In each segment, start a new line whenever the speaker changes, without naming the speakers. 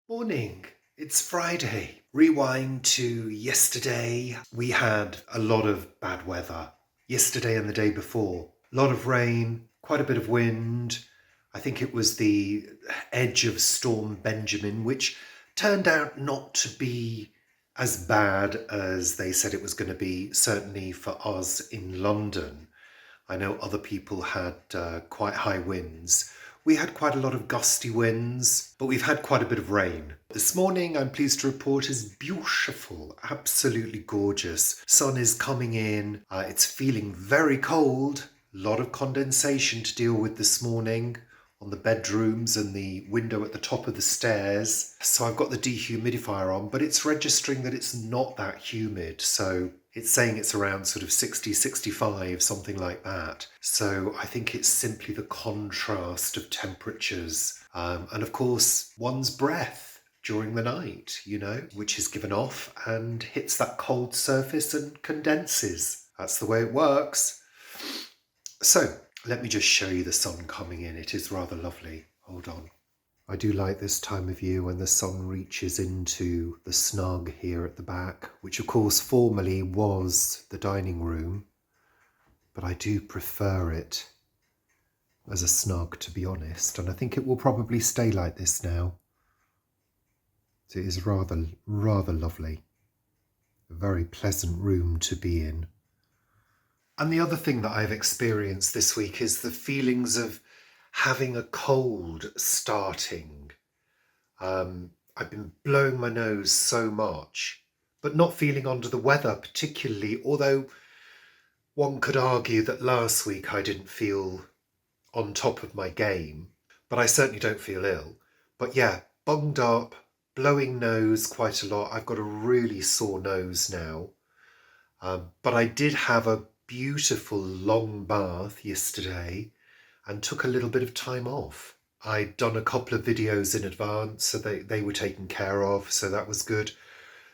Morning. It's Friday. Rewind to yesterday. We had a lot of bad weather. Yesterday and the day before. A lot of rain, quite a bit of wind. I think it was the edge of Storm Benjamin, which turned out not to be as bad as they said it was going to be, certainly for us in London. I know other people had quite high winds. We had quite a lot of gusty winds, but we've had quite a bit of rain. This morning, I'm pleased to report, is beautiful, absolutely gorgeous. Sun is coming in. It's feeling very cold. A lot of condensation to deal with this morning on the bedrooms and the window at the top of the stairs. So I've got the dehumidifier on, but it's registering that it's not that humid. So it's saying it's around sort of 60, 65, something like that. So I think it's simply the contrast of temperatures. And of course, one's breath during the night, which is given off and hits that cold surface and condenses. That's the way it works. So let me just show you the sun coming in. It is rather lovely. Hold on. I do like this time of year when the sun reaches into the snug here at the back, which of course formerly was the dining room, but I do prefer it as a snug, to be honest, and I think it will probably stay like this now. It is rather lovely. A very pleasant room to be in. And the other thing that I've experienced this week is the feelings of having a cold starting. I've been blowing my nose so much, but not feeling under the weather particularly, although one could argue that last week I didn't feel on top of my game, but I certainly don't feel ill. But yeah, bunged up, blowing nose quite a lot. I've got a really sore nose now. But I did have a beautiful long bath yesterday and took a little bit of time off. I'd done a couple of videos in advance, so they were taken care of, so that was good.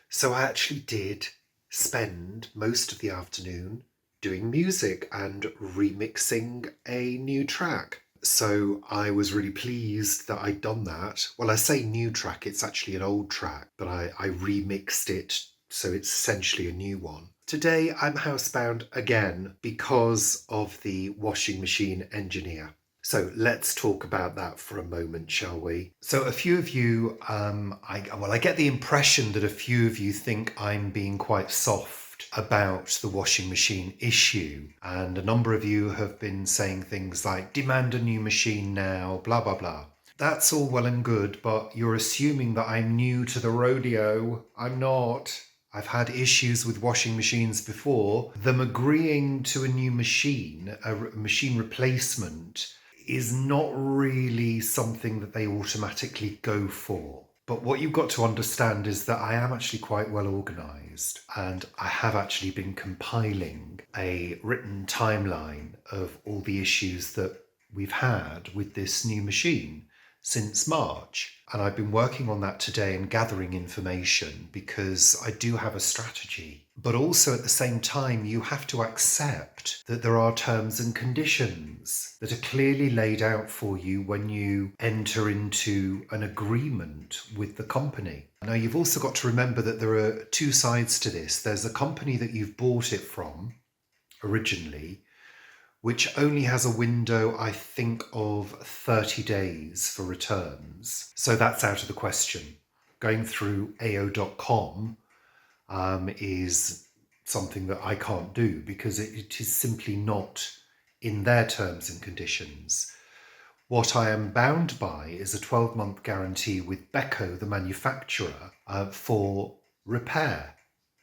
So I actually did spend most of the afternoon doing music and remixing a new track. So I was really pleased that I'd done that. Well, I say new track, it's actually an old track, but I remixed it, so it's essentially a new one. Today I'm housebound again because of the washing machine engineer. So let's talk about that for a moment, shall we? So a few of you, I get the impression that a few of you think I'm being quite soft about the washing machine issue. And a number of you have been saying things like, demand a new machine now, blah, blah, blah. That's all well and good, but you're assuming that I'm new to the rodeo. I'm not. I've had issues with washing machines before. Them agreeing to a new machine, a machine replacement, is not really something that they automatically go for. But what you've got to understand is that I am actually quite well organised, and I have actually been compiling a written timeline of all the issues that we've had with this new machine since March. And I've been working on that today and gathering information because I do have a strategy. But also at the same time, you have to accept that there are terms and conditions that are clearly laid out for you when you enter into an agreement with the company. Now, you've also got to remember that there are two sides to this. There's the company that you've bought it from originally, which only has a window, I think, of 30 days for returns. So that's out of the question. Going through AO.com is something that I can't do because it is simply not in their terms and conditions. What I am bound by is a 12-month guarantee with Beko, the manufacturer, for repair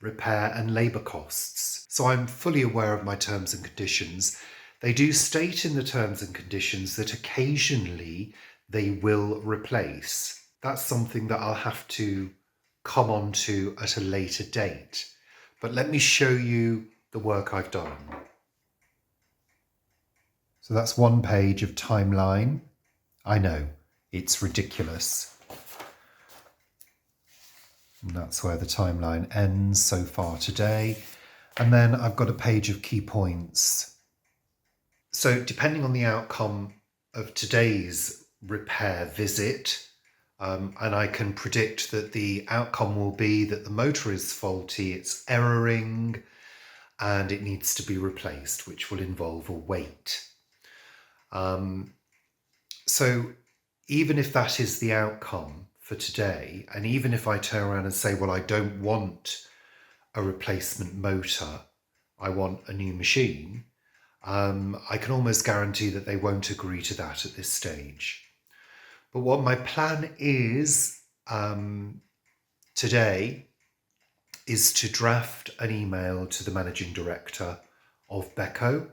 and labour costs. So I'm fully aware of my terms and conditions. They do state in the terms and conditions that occasionally they will replace. That's something that I'll have to come on to at a later date. But let me show you the work I've done. So that's one page of timeline. I know, it's ridiculous. And that's where the timeline ends so far today. And then I've got a page of key points. So depending on the outcome of today's repair visit, And I can predict that the outcome will be that the motor is faulty, it's erroring, and it needs to be replaced, which will involve a wait. So even if that is the outcome for today, and even if I turn around and say, well, I don't want a replacement motor, I want a new machine, I can almost guarantee that they won't agree to that at this stage. But what my plan is today is to draft an email to the managing director of Beko,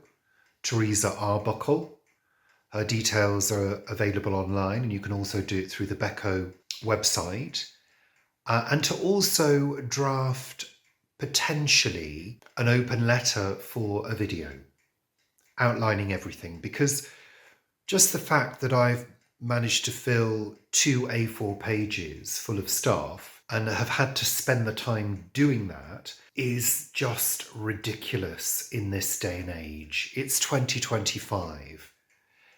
Teresa Arbuckle. Her details are available online, and you can also do it through the Beko website. And to also draft potentially an open letter for a video outlining everything, because just the fact that I've managed to fill 2 A4 pages full of stuff and have had to spend the time doing that is just ridiculous in this day and age. It's 2025.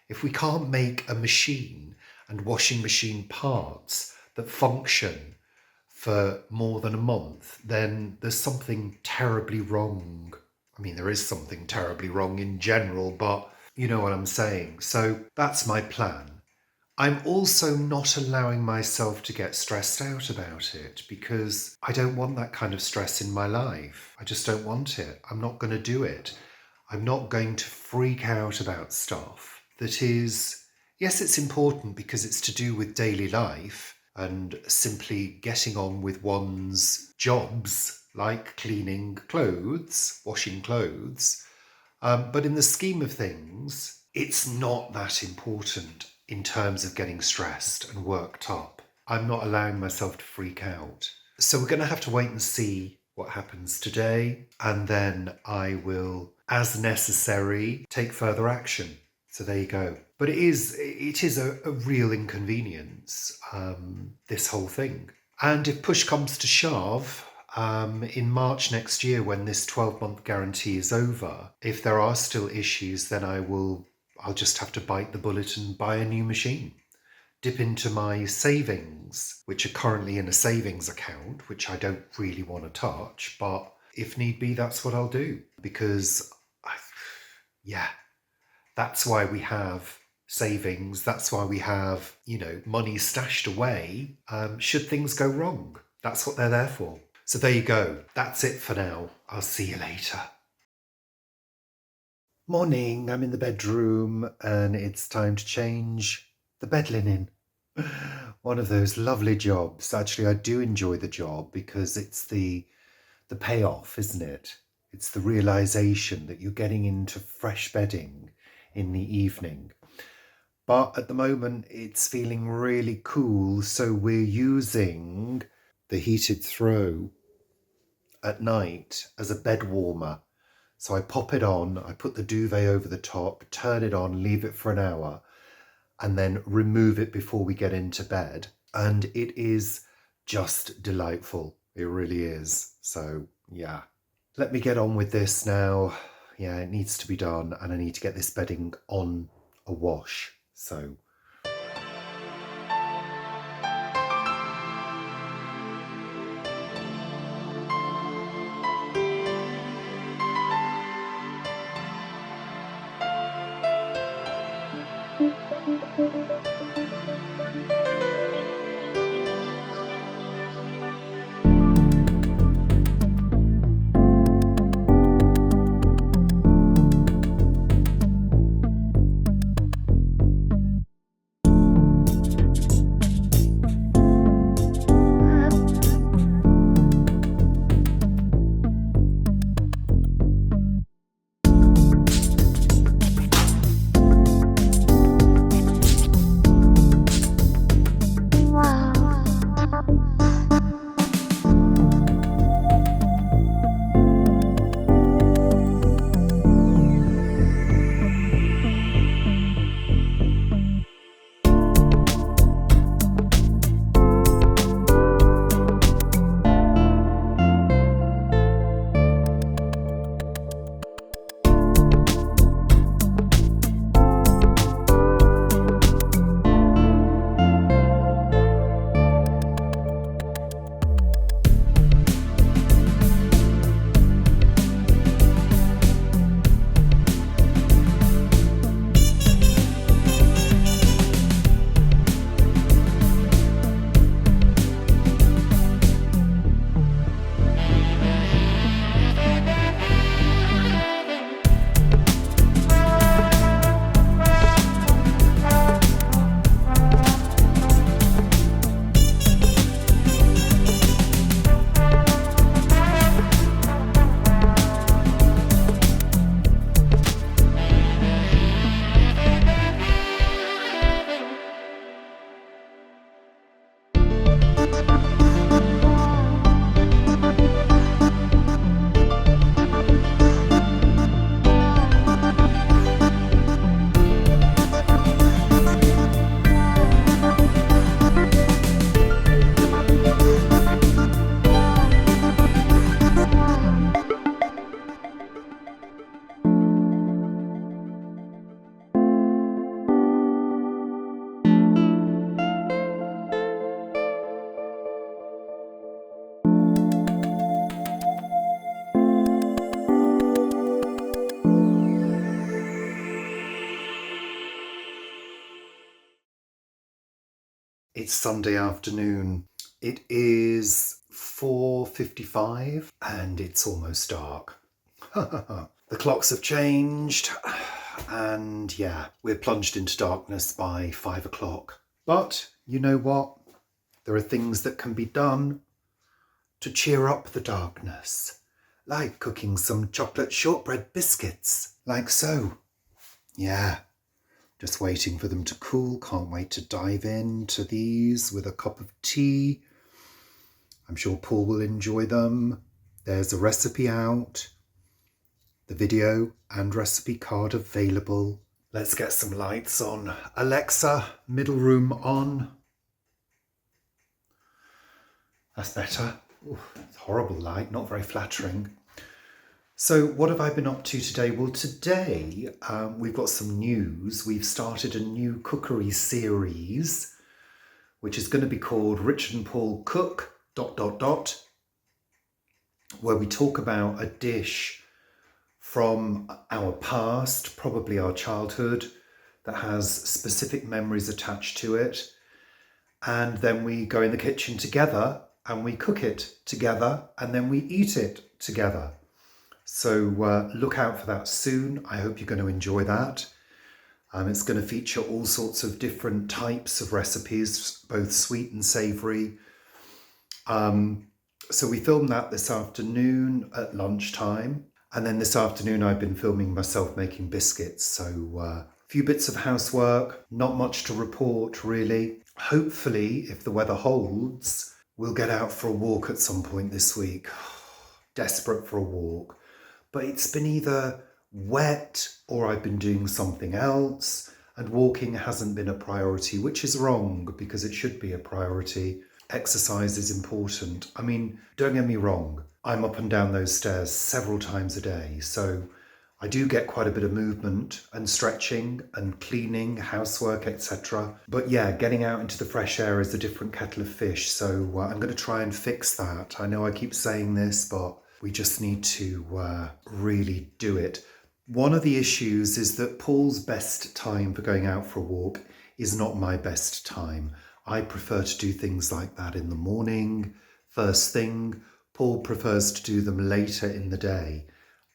If we can't make a machine and washing machine parts that function for more than a month, then there's something terribly wrong. I mean, there is something terribly wrong in general, but you know what I'm saying. So that's my plan. I'm also not allowing myself to get stressed out about it, because I don't want that kind of stress in my life. I just don't want it. I'm not going to do it. I'm not going to freak out about stuff that is, yes, it's important because it's to do with daily life and simply getting on with one's jobs, like cleaning clothes, washing clothes. But in the scheme of things, it's not that important in terms of getting stressed and worked up. I'm not allowing myself to freak out. So we're going to have to wait and see what happens today, and then I will, as necessary, take further action. So there you go. But it is a real inconvenience, this whole thing. And if push comes to shove, in March next year, when this 12-month guarantee is over, if there are still issues, then I'll just have to bite the bullet and buy a new machine. Dip into my savings, which are currently in a savings account, which I don't really want to touch, but if need be, that's what I'll do. Because, that's why we have savings. That's why we have, money stashed away, should things go wrong. That's what they're there for. So there you go. That's it for now. I'll see you later. Morning, I'm in the bedroom and it's time to change the bed linen. One of those lovely jobs. Actually, I do enjoy the job because it's the payoff, isn't it? It's the realization that you're getting into fresh bedding in the evening. But at the moment, it's feeling really cool, so we're using the heated throw at night as a bed warmer. So I pop it on, I put the duvet over the top, turn it on, leave it for an hour, and then remove it before we get into bed. And it is just delightful. It really is. So, yeah. Let me get on with this now. Yeah, it needs to be done, and I need to get this bedding on a wash. So... It's Sunday afternoon. It is 4:55 and it's almost dark. The clocks have changed and yeah, we're plunged into darkness by 5 o'clock. But you know what? There are things that can be done to cheer up the darkness, like cooking some chocolate shortbread biscuits, like so. Yeah. Just waiting for them to cool. Can't wait to dive into these with a cup of tea. I'm sure Paul will enjoy them. There's a recipe out. The video and recipe card available. Let's get some lights on. Alexa, middle room on. That's better. Ooh, it's horrible light, not very flattering. So what have I been up to today? Well, today we've got some news. We've started a new cookery series, which is going to be called Richard and Paul Cook ... where we talk about a dish from our past, probably our childhood, that has specific memories attached to it. And then we go in the kitchen together and we cook it together and then we eat it together. So look out for that soon. I hope you're going to enjoy that. It's going to feature all sorts of different types of recipes, both sweet and savoury. So we filmed that this afternoon at lunchtime. And then this afternoon I've been filming myself making biscuits. So a few bits of housework, not much to report really. Hopefully, if the weather holds, we'll get out for a walk at some point this week. Desperate for a walk. But it's been either wet or I've been doing something else, and walking hasn't been a priority, which is wrong because it should be a priority. Exercise is important. I mean, don't get me wrong, I'm up and down those stairs several times a day, so I do get quite a bit of movement and stretching and cleaning, housework, etc. But yeah, getting out into the fresh air is a different kettle of fish, so I'm going to try and fix that. I know I keep saying this, but we just need to really do it. One of the issues is that Paul's best time for going out for a walk is not my best time. I prefer to do things like that in the morning, first thing. Paul prefers to do them later in the day.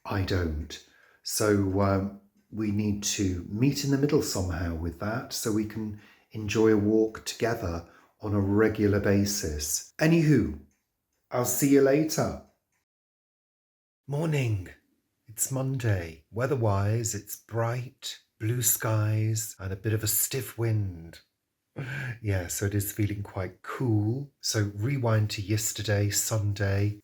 I don't. So we need to meet in the middle somehow with that so we can enjoy a walk together on a regular basis. Anywho, I'll see you later. Morning. It's Monday. Weather-wise, it's bright, blue skies and a bit of a stiff wind. Yeah, so it is feeling quite cool. So rewind to yesterday, Sunday.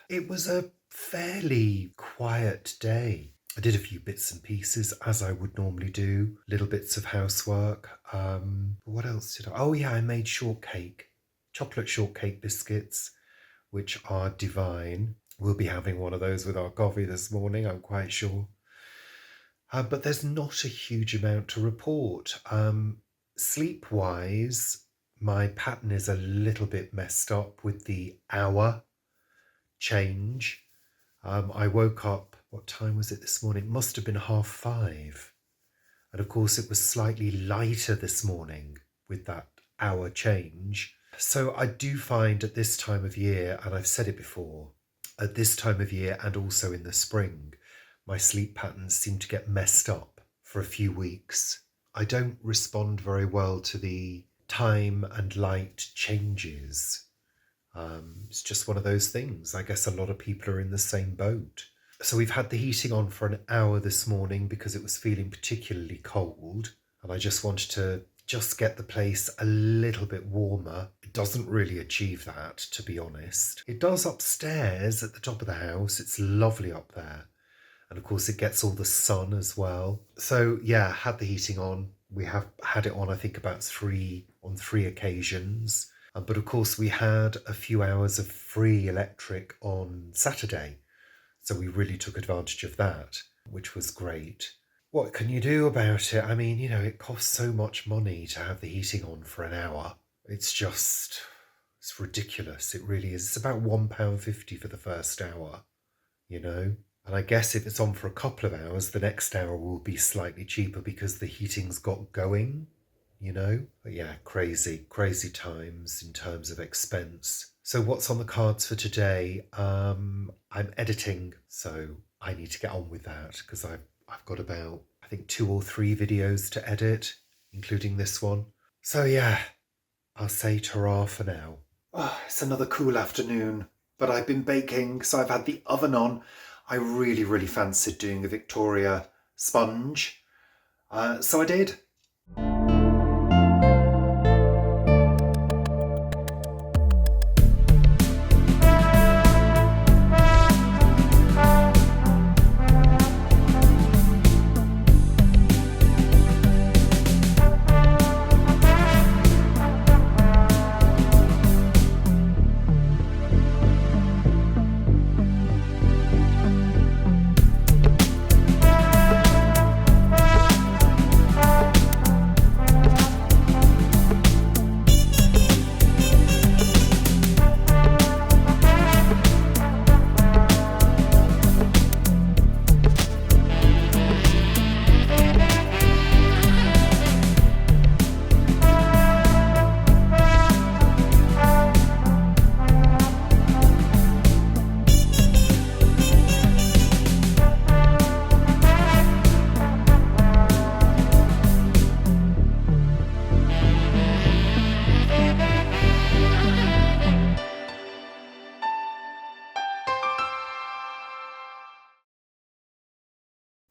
It was a fairly quiet day. I did a few bits and pieces as I would normally do, little bits of housework. What else did I? Oh yeah, I made shortcake, chocolate shortcake biscuits, which are divine. We'll be having one of those with our coffee this morning, I'm quite sure. But there's not a huge amount to report. Sleep-wise, my pattern is a little bit messed up with the hour change. I woke up, what time was it this morning? It must have been 5:30. And of course it was slightly lighter this morning with that hour change. So I do find at this time of year, and I've said it before, at this time of year and also in the spring, my sleep patterns seem to get messed up for a few weeks. I don't respond very well to the time and light changes. It's just one of those things. I guess a lot of people are in the same boat. So we've had the heating on for an hour this morning because it was feeling particularly cold. And I just wanted to just get the place a little bit warmer. It doesn't really achieve that, to be honest. It does upstairs at the top of the house. It's lovely up there. And of course it gets all the sun as well. So yeah, had the heating on. We have had it on, I think, about on three occasions. But of course we had a few hours of free electric on Saturday. So we really took advantage of that, which was great. What can you do about it? I mean, it costs so much money to have the heating on for an hour. It's ridiculous. It really is. It's about £1.50 for the first hour, And I guess if it's on for a couple of hours, the next hour will be slightly cheaper because the heating's got going. you know? But yeah, crazy times in terms of expense. So what's on the cards for today? I'm editing, so I need to get on with that because I've got about I think 2 or 3 videos to edit, including this one. So yeah, I'll say ta-ra for now. Oh, it's another cool afternoon, but I've been baking, so I've had the oven on. I really fancied doing a Victoria sponge, so I did.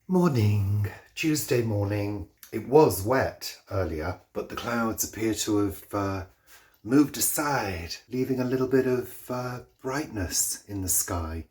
Morning, Tuesday morning. It was wet earlier, but the clouds appear to have moved aside, leaving a little bit of brightness in the sky,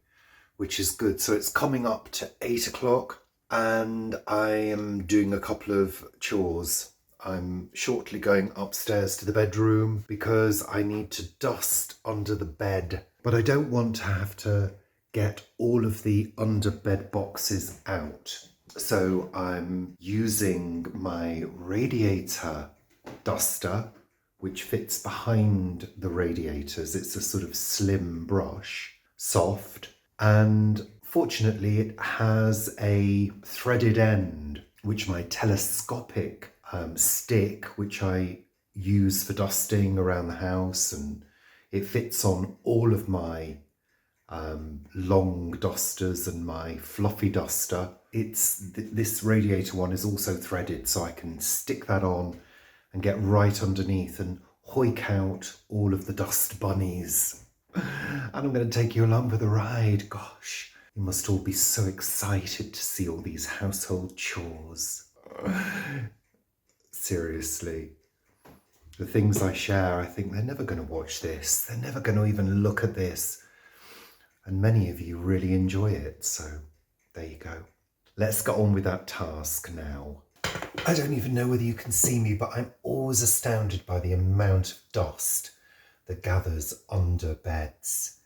which is good. So it's coming up to 8 o'clock and I am doing a couple of chores. I'm shortly going upstairs to the bedroom because I need to dust under the bed, but I don't want to have to get all of the underbed boxes out. So I'm using my radiator duster, which fits behind the radiators. It's a sort of slim brush, soft, and fortunately it has a threaded end, which my telescopic stick, which I use for dusting around the house, and it fits on all of my long dusters and my fluffy duster. This radiator one is also threaded, so I can stick that on and get right underneath and hoik out all of the dust bunnies. And I'm going to take you along for the ride. Gosh, you must all be so excited to see all these household chores. Seriously. The things I share, I think they're never going to watch this. They're never going to even look at this. And many of you really enjoy it, so there you go. Let's get on with that task now. I don't even know whether you can see me, but I'm always astounded by the amount of dust that gathers under beds.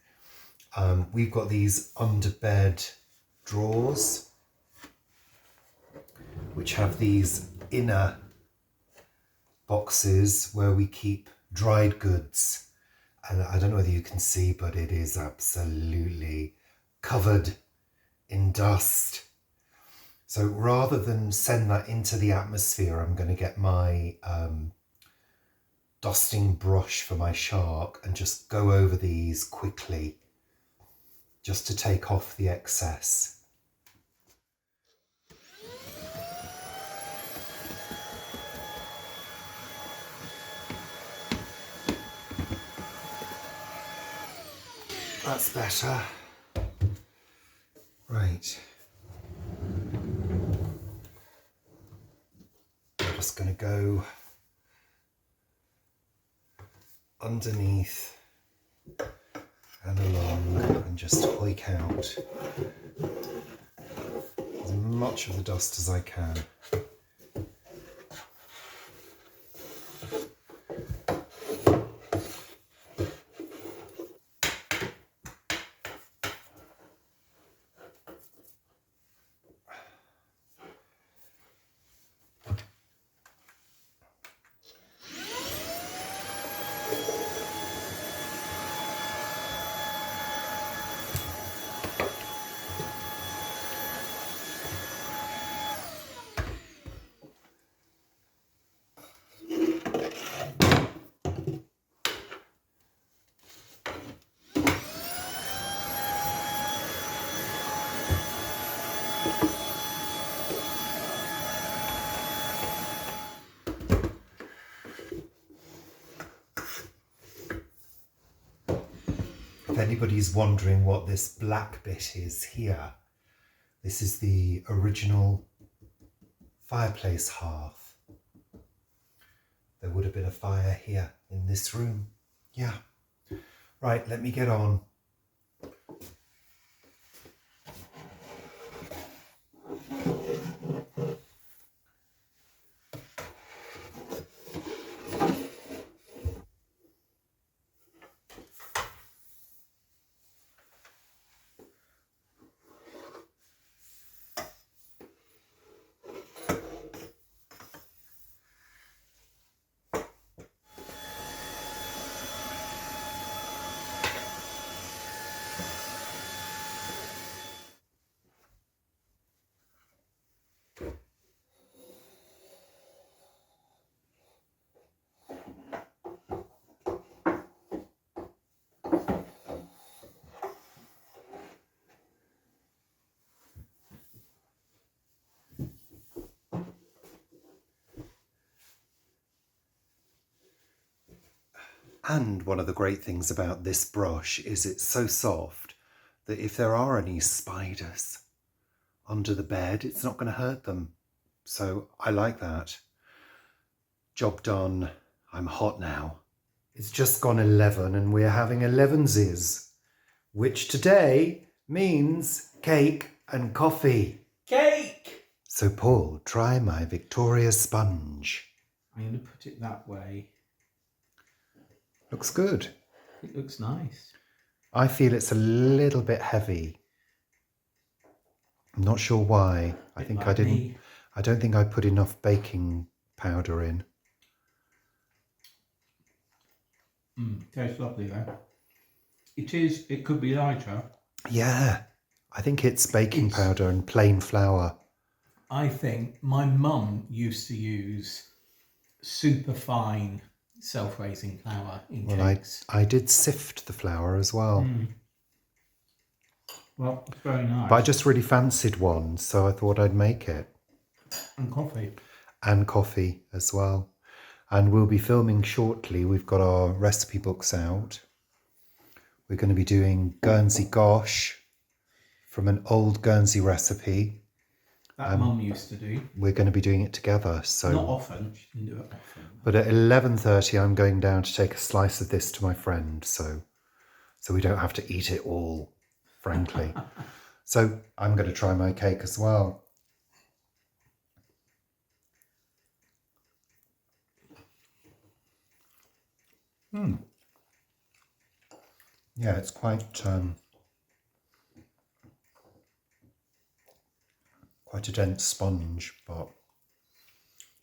We've got these underbed drawers, which have these inner boxes where we keep dried goods. And I don't know whether you can see, but it is absolutely covered in dust. So rather than send that into the atmosphere, I'm going to get my dusting brush for my shark and just go over these quickly, just to take off the excess. That's better. Right. I'm just going to go underneath and along and just hoik out as much of the dust as I can. If anybody's wondering what this black bit is here, this is the original fireplace hearth. There would have been a fire here in this room. Yeah. Right, let me get on. And one of the great things about this brush is it's so soft that if there are any spiders under the bed, it's not going to hurt them. So I like that. Job done. I'm hot now. It's just gone 11 and we're having Elevenses, which today means cake and coffee.
Cake!
So Paul, try my Victoria sponge.
I'm going to put it that way.
Looks good.
It looks nice.
I feel it's a little bit heavy. I'm not sure why. I think
like
I didn't.
me.
I don't think I put enough baking powder in.
Tastes lovely though. It could be lighter.
Yeah, I think it's baking powder and plain flour.
I think my mum used to use super fine self-raising flour in cakes.
I did sift the flour as well.
Well, it's very nice.
But I just really fancied one, so I thought I'd make it.
And coffee.
And coffee as well. And we'll be filming shortly. We've got our recipe books out. We're going to be doing Guernsey gosh from an old Guernsey recipe.
That Mum used to do.
We're going to be doing it together. So
not often. She didn't do it often.
But at 11:30, I'm going down to take a slice of this to my friend. So we don't have to eat it all, frankly. So I'm going to try my cake as well. Yeah, it's quite a dense sponge, but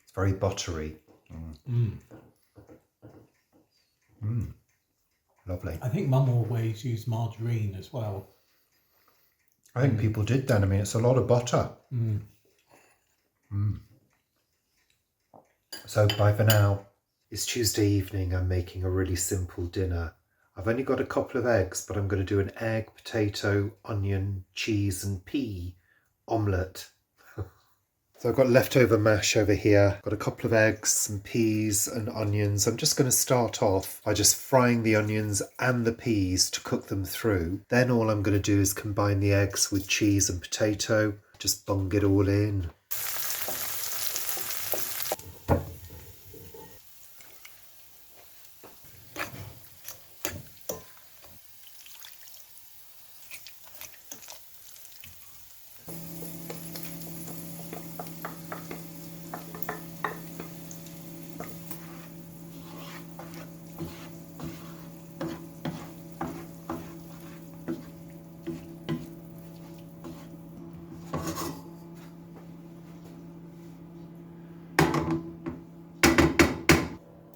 it's very buttery. Lovely.
I think Mum always used margarine as well.
I think people did then. I mean, it's a lot of butter. So bye for now. It's Tuesday evening. I'm making a really simple dinner. I've only got a couple of eggs, but I'm going to do an egg, potato, onion, cheese and pea omelette. So I've got leftover mash over here. Got a couple of eggs, some peas and onions. I'm just going to start off by just frying the onions and the peas to cook them through. Then all I'm going to do is combine the eggs with cheese and potato. Just bung it all in.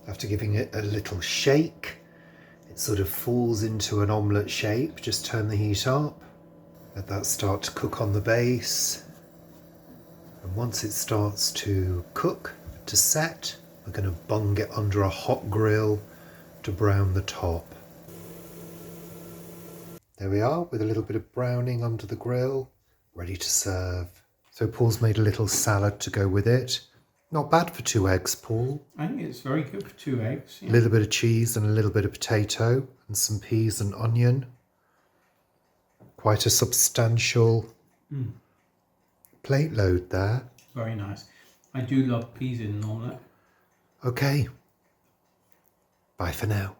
After giving it a little shake, it sort of falls into an omelette shape. Just turn the heat up, let that start to cook on the base. And once it starts to cook, to set, we're going to bung it under a hot grill to brown the top. There we are, with a little bit of browning under the grill, ready to serve. So Paul's made a little salad to go with it. Not bad for 2 eggs, Paul.
I think it's very good for 2 eggs.
A little bit of cheese and a little bit of potato and some peas and onion. Quite a substantial plate load there.
Very nice. I do love peas in an omelette.
Okay. Bye for now.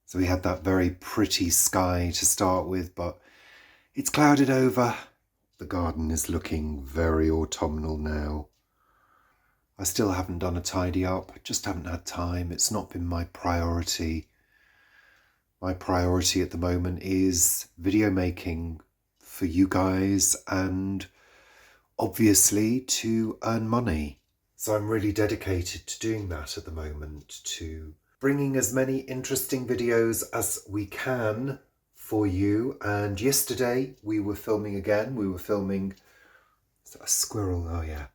So we had that very pretty sky to start with, but it's clouded over. The garden is looking very autumnal now. I still haven't done a tidy up, just haven't had time. It's not been my priority. My priority at the moment is video making for you guys and obviously to earn money. So I'm really dedicated to doing that at the moment, to bringing as many interesting videos as we can for you. And yesterday we were filming again. We were filming... Is that a squirrel? Oh yeah.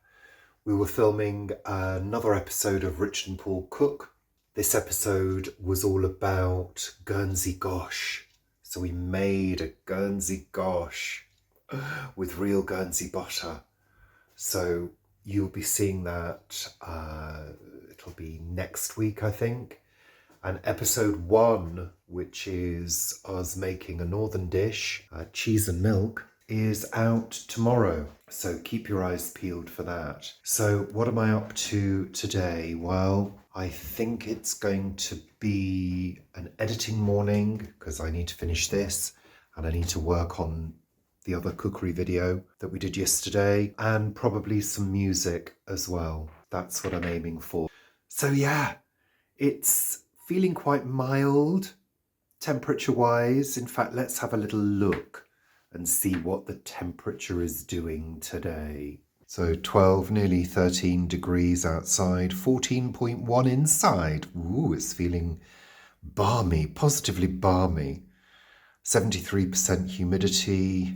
We were filming another episode of Rich and Paul Cook. This episode was all about Guernsey gosh. So we made a Guernsey gosh with real Guernsey butter. So you'll be seeing that, it'll be next week, I think. And episode 1, which is us making a northern dish, cheese and milk, is out tomorrow. So keep your eyes peeled for that. So what am I up to today? Well, I think it's going to be an editing morning because I need to finish this and I need to work on the other cookery video that we did yesterday, and probably some music as well. That's what I'm aiming for. So yeah, it's feeling quite mild temperature wise. In fact, let's have a little look and see what the temperature is doing today. So 12, nearly 13 degrees outside, 14.1 inside. Ooh, it's feeling balmy, positively balmy. 73% humidity.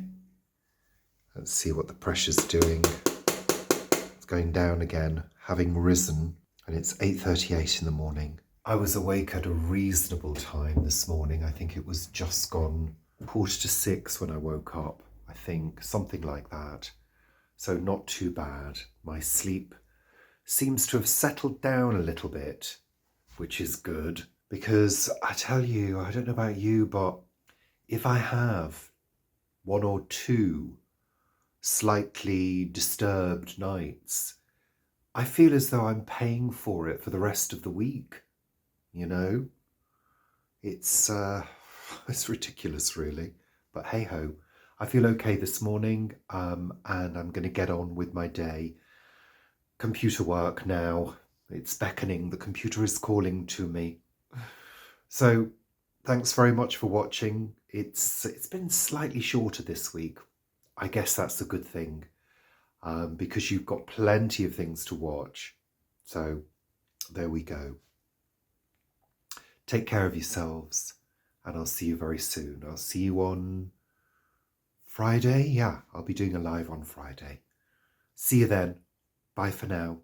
Let's see what the pressure's doing. It's going down again, having risen, and it's 8:38 in the morning. I was awake at a reasonable time this morning. I think it was just gone 5:45 when I woke up. I think something like that. So not too bad. My sleep seems to have settled down a little bit, which is good. Because I tell you, I don't know about you, but if I have 1 or 2 slightly disturbed nights, I feel as though I'm paying for it for the rest of the week. You know, it's ridiculous, really. But hey ho, I feel okay this morning, and I'm going to get on with my day. Computer work now. It's beckoning. The computer is calling to me. So, thanks very much for watching. It's been slightly shorter this week. I guess that's a good thing, because you've got plenty of things to watch. So there we go. Take care of yourselves, and I'll see you very soon. I'll see you on Friday. Yeah, I'll be doing a live on Friday. See you then. Bye for now.